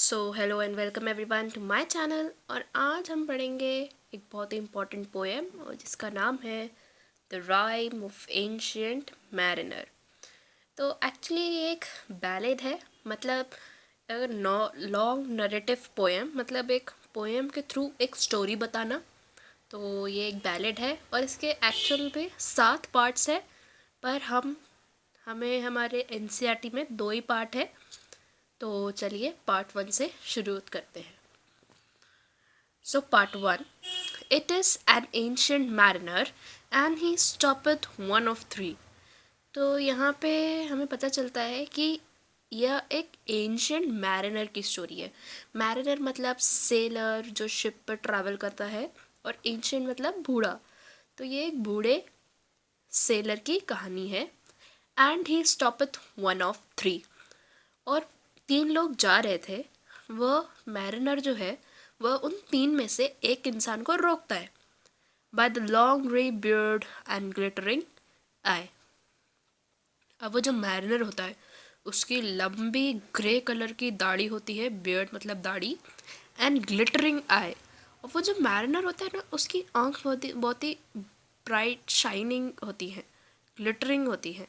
Hello and welcome everyone to my channel. और आज हम पढ़ेंगे एक बहुत ही इम्पोर्टेंट पोएम और जिसका नाम है the rhyme of ancient mariner. तो एक्चुअली ये एक बैलेड है, मतलब अगर लॉन्ग नरेटिव पोएम, मतलब एक पोएम के थ्रू एक स्टोरी बताना, तो ये एक बैलेड है। और इसके एक्चुअल में 7 पार्ट्स है, पर हमें हमारे एनसीईआरटी में 2 ही पार्ट है। तो चलिए पार्ट 1 से शुरू करते हैं। So part 1. It is an ancient mariner and he stopped one of three. तो यहाँ पे हमें पता चलता है कि यह एक एंशियंट मैरिनर की स्टोरी है। मैरिनर मतलब सेलर जो शिप पर ट्रैवल करता है, और एंशियंट मतलब बूढ़ा। तो ये एक बूढ़े सेलर की कहानी है। And he स्टॉपड one of three, और 3 लोग जा रहे थे। वह मैरिनर जो है वह उन 3 में से एक इंसान को रोकता है। By the long grey beard and glittering eye. अब वो जो मैरिनर होता है उसकी लंबी ग्रे कलर की दाढ़ी होती है, बियर्ड मतलब दाढ़ी, एंड ग्लिटरिंग आई। और वो जो मैरिनर होता है ना, उसकी आँख बहुत ही ब्राइट शाइनिंग होती है, ग्लिटरिंग होती है।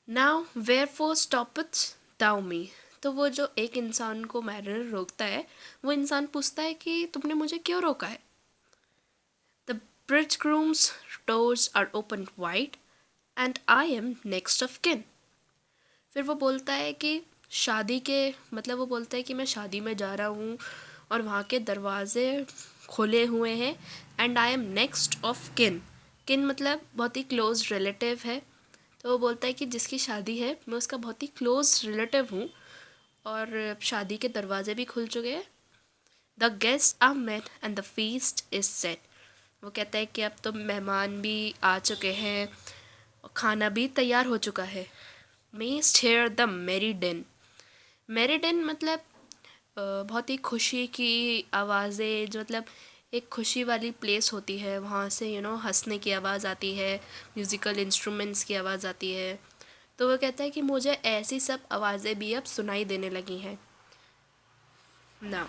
नाउ वेयर फोर स्टॉपथ दाउ मी। तो वो जो एक इंसान को मैरिनर रोकता है, वो इंसान पूछता है कि तुमने मुझे क्यों रोका है। The bridegroom's doors are open wide and I am next of kin. फिर वो बोलता है कि शादी के, मतलब वो बोलता है कि मैं शादी में जा रहा हूँ और वहाँ के दरवाजे खुले हुए हैं, and I am next of किन। किन मतलब बहुत ही क्लोज रिलेटिव है। तो वो बोलता है कि जिसकी शादी है मैं उसका बहुत ही क्लोज रिलेटिव हूँ, और शादी के दरवाजे भी खुल चुके हैं। The guest are met and the feast is set. वो कहता है कि अब तो मेहमान भी आ चुके हैं और खाना भी तैयार हो चुका है। Mist here the मेरीडिन। मेरीडिन मतलब बहुत ही खुशी की आवाज़ें, जो मतलब एक खुशी वाली प्लेस होती है, वहाँ से हंसने की आवाज़ आती है, म्यूज़िकल इंस्ट्रूमेंट्स की आवाज़ आती है। तो वो कहता है कि मुझे ऐसी सब आवाज़ें भी अब सुनाई देने लगी हैं। Now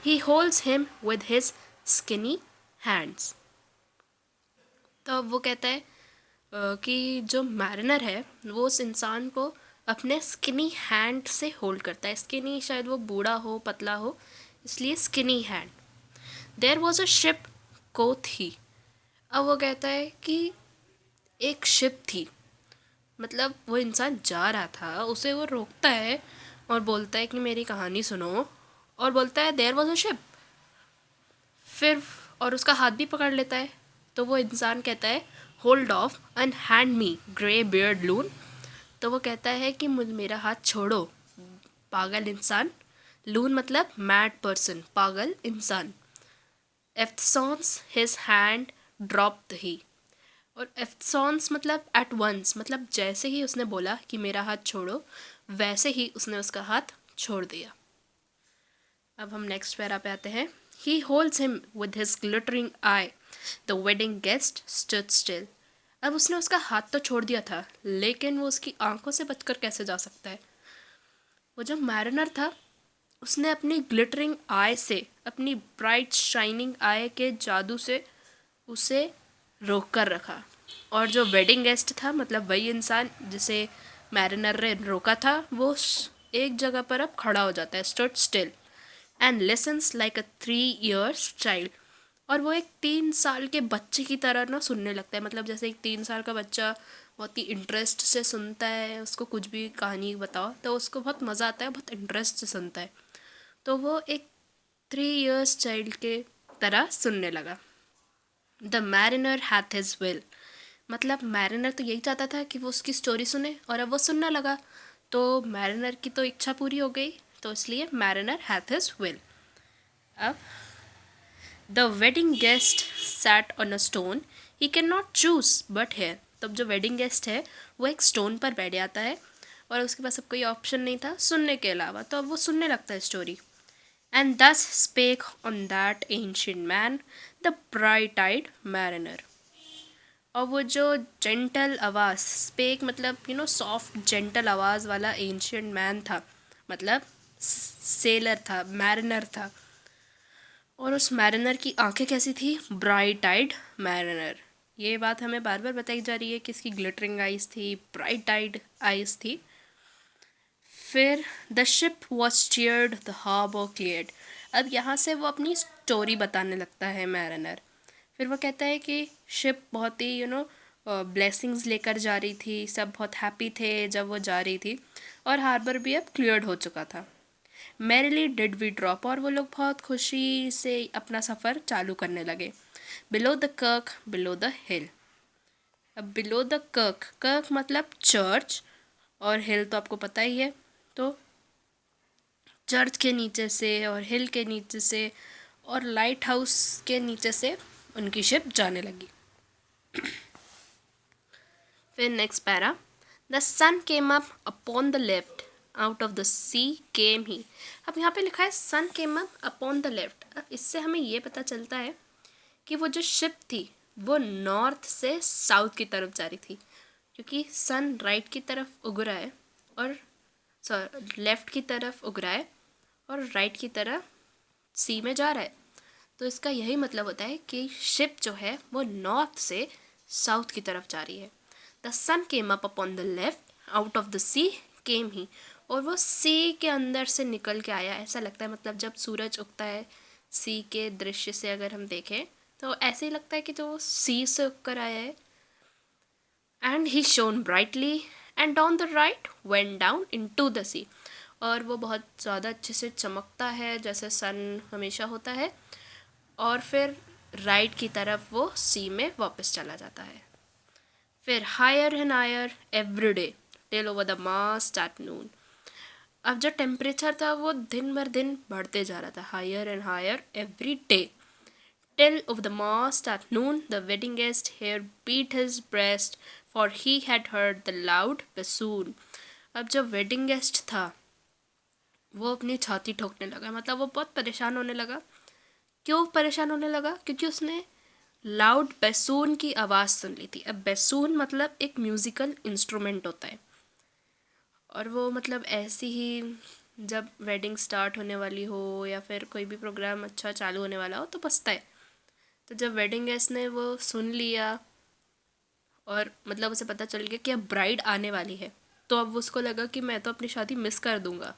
he holds him with his skinny hands. तो अब वो कहता है कि जो मैरिनर है वो उस इंसान को अपने स्किनी हैंड से होल्ड करता है। स्किनी शायद वो बूढ़ा हो, पतला हो, इसलिए skinny hand. There was a ship quoth he. अब वो कहता है कि एक शिप थी, मतलब वो इंसान जा रहा था, उसे वो रोकता है और बोलता है कि मेरी कहानी सुनो, और बोलता है देयर वॉज अ शिप। फिर और उसका हाथ भी पकड़ लेता है। तो वो इंसान कहता है hold off and hand me grey beard loon. तो वो कहता है कि मेरा हाथ छोड़ो पागल इंसान। लून मतलब मैड पर्सन, पागल इंसान। एफ्सॉन्स हिज हैंड ड्रॉप्ड ही। और एफ्सॉन्स मतलब एट वंस, मतलब जैसे ही उसने बोला कि मेरा हाथ छोड़ो, वैसे ही उसने उसका हाथ छोड़ दिया। अब हम नेक्स्ट पैरा पे आते हैं। ही holds him with his glittering I. The wedding guest stood still. अब उसने उसका हाथ तो छोड़ दिया था, लेकिन वो उसकी आंखों से बचकर कैसे जा सकता है। वो जो मैरिनर था उसने अपनी ग्लिटरिंग आई से, अपनी ब्राइट शाइनिंग आई के जादू से उसे रोक कर रखा। और जो वेडिंग गेस्ट था, मतलब वही इंसान जिसे मैरिनर ने रोका था, वो एक जगह पर अब खड़ा हो जाता है, stood still and lessons like a 3 years child. और वो एक 3 साल के बच्चे की तरह ना सुनने लगता है, मतलब जैसे एक 3 साल का बच्चा बहुत ही इंटरेस्ट से सुनता है, उसको कुछ भी कहानी बताओ तो उसको बहुत मज़ा आता है, बहुत इंटरेस्ट से सुनता है। तो वो एक 3 years चाइल्ड के तरह सुनने लगा। The mariner hath his will. मतलब मैरिनर तो यही चाहता था कि वो उसकी स्टोरी सुने, और अब वो सुनने लगा, तो मैरिनर की तो इच्छा पूरी हो गई, तो इसलिए मैरिनर हैथ हिज विल। अब the wedding guest sat on a stone he can not choose but here. तब जो वेडिंग गेस्ट है वो एक स्टोन पर बैठ जाता है, और उसके पास अब कोई ऑप्शन नहीं था सुनने के अलावा, तो अब वो सुनने लगता है story. And thus spake on that ancient man the bright eyed mariner. और वो जो जेंटल आवाज़, स्पेक मतलब सॉफ्ट जेंटल आवाज़ वाला एंशियंट मैन था, मतलब सेलर था, मैरिनर था, और उस मैरिनर की आंखें कैसी थी? Bright eyed mariner. ये बात हमें बार बार बताई जा रही है कि इसकी ग्लिटरिंग आइज थी, ब्राइट आइड आइज थी। फिर the ship was steered, the harbour cleared. अब यहाँ से वो अपनी स्टोरी बताने लगता है मैरिनर। फिर वो कहता है कि शिप बहुत ही ब्लेसिंग्स लेकर जा रही थी, सब बहुत हैप्पी थे जब वो जा रही थी, और हार्बर भी अब क्लियर्ड हो चुका था। मैरिली डिड वी ड्रॉप, और वो लोग बहुत खुशी से अपना सफ़र चालू करने लगे। बिलो द कर्क, बिलो द हिल। अब बिलो द कर्क, कर्क मतलब चर्च, और हिल तो आपको पता ही है, तो चर्च के नीचे से और हिल के नीचे से और लाइट हाउस के नीचे से उनकी शिप जाने लगी। फिर next para, the sun came up upon the left, out of the sea came he. अब यहाँ पे लिखा है sun came up upon the left. अब इससे हमें ये पता चलता है कि वो जो शिप थी वो नॉर्थ से साउथ की तरफ जा रही थी, क्योंकि सन राइट की तरफ उग रहा है और लेफ्ट की तरफ उग रहा है और राइट की तरफ सी में जा रहा है। तो इसका यही मतलब होता है कि शिप जो है वो नॉर्थ से साउथ की तरफ जा रही है। The sun came up upon the left, out of the sea came he. और वो सी के अंदर से निकल के आया, ऐसा लगता है। मतलब जब सूरज उगता है सी के दृश्य से अगर हम देखें तो ऐसे ही लगता है कि जो सी से उगकर आया है। And he shone brightly and on the right went down into the sea. और वो बहुत ज़्यादा अच्छे से चमकता है जैसे सन हमेशा होता है, और फिर राइट की तरफ वो सी में वापस चला जाता है। फिर higher and higher every day till over the mast at noon. अब जो टेम्परेचर था वो दिन भर दिन बढ़ते जा रहा था, higher and higher every day till over the mast at noon. The wedding guest here beat his breast for he had heard the loud bassoon। अब जो वेडिंग गेस्ट था वो अपनी छाती ठोकने लगा, मतलब वो बहुत परेशान होने लगा। क्यों परेशान होने लगा? क्योंकि उसने लाउड बेसून की आवाज़ सुन ली थी। अब बेसून मतलब एक म्यूज़िकल इंस्ट्रूमेंट होता है, और वो मतलब ऐसी ही जब वेडिंग स्टार्ट होने वाली हो या फिर कोई भी प्रोग्राम अच्छा चालू होने वाला हो तो बजता है। तो जब वेडिंग गेस्ट ने वो सुन लिया और मतलब उसे पता चल गया कि अब ब्राइड आने वाली है, तो अब उसको लगा कि मैं तो अपनी शादी मिस कर दूंगा,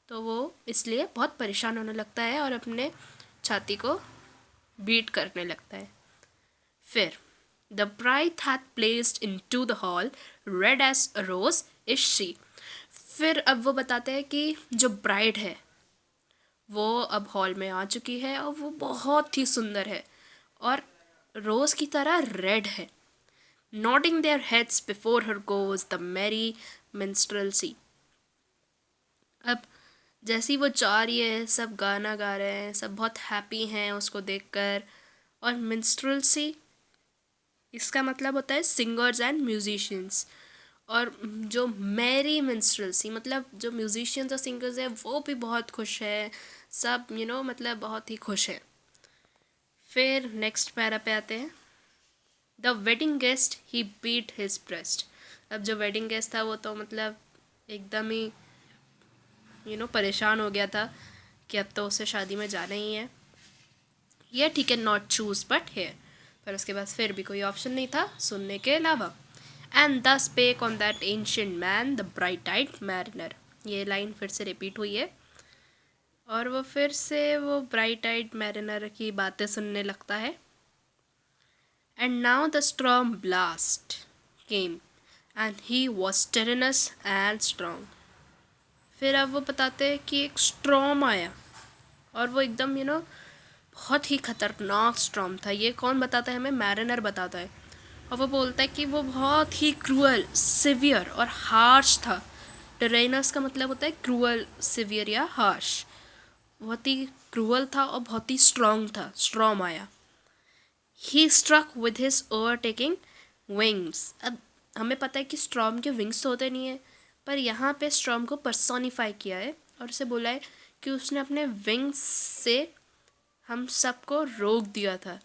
तो वो इसलिए बहुत परेशान होने लगता है और अपने छाती को बीट करने लगता है। फिर the bride had placed into the hall red as a rose is she. फिर अब वो बताते हैं कि जो ब्राइड है वो अब हॉल में आ चुकी है और वो बहुत ही सुंदर है और रोज़ की तरह रेड है। Nodding their heads before her goes the merry minstrelsy. अब जैसी वो जा रही है सब गाना गा रहे हैं, सब बहुत हैप्पी हैं उसको देखकर। और मिन्स्ट्रेल्सी इसका मतलब होता है सिंगर्स एंड म्यूजिशियंस। और जो मैरी मिन्स्ट्रेल्सी मतलब जो म्यूजिशियंस और सिंगर्स हैं वो भी बहुत खुश है, सब मतलब बहुत ही खुश है। फिर नेक्स्ट पैरा पे आते हैं, the wedding guest he beat his breast. अब जो वेडिंग गेस्ट था वो तो मतलब एकदम ही परेशान हो गया था कि अब तो उसे शादी में जाना ही है। ये ठीक है, नॉट चूज बट हेयर। पर उसके बाद फिर भी कोई ऑप्शन नहीं था सुनने के अलावा। And the spake on that ancient man the bright eyed mariner. ये लाइन फिर से रिपीट हुई है और वो फिर से वो ब्राइट आइड मैरिनर की बातें सुनने लगता है। And now the strong blast came and he was tyrannous and strong. फिर अब वो बताते हैं कि एक स्ट्रॉम आया और वो एकदम बहुत ही खतरनाक स्ट्रॉम था। ये कौन बताता है हमें? मैरिनर बताता है। और वो बोलता है कि वो बहुत ही क्रूअल, सिवियर और हार्श था। टेरेनस का मतलब होता है क्रूअल, सिवियर या हार्श। बहुत ही क्रूअल था और बहुत ही स्ट्रॉन्ग था। स्ट्रॉम आया। He struck with his overtaking wings. अब हमें पता है कि स्ट्रॉम के विंग्स तो होते नहीं है, पर यहाँ पे स्ट्रॉम को पर्सोनिफाई किया है और उसे बोला है कि उसने अपने विंग्स से हम सबको रोक दिया था।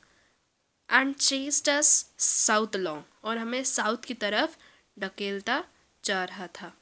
And chased us south along, और हमें साउथ की तरफ ढकेलता जा रहा था।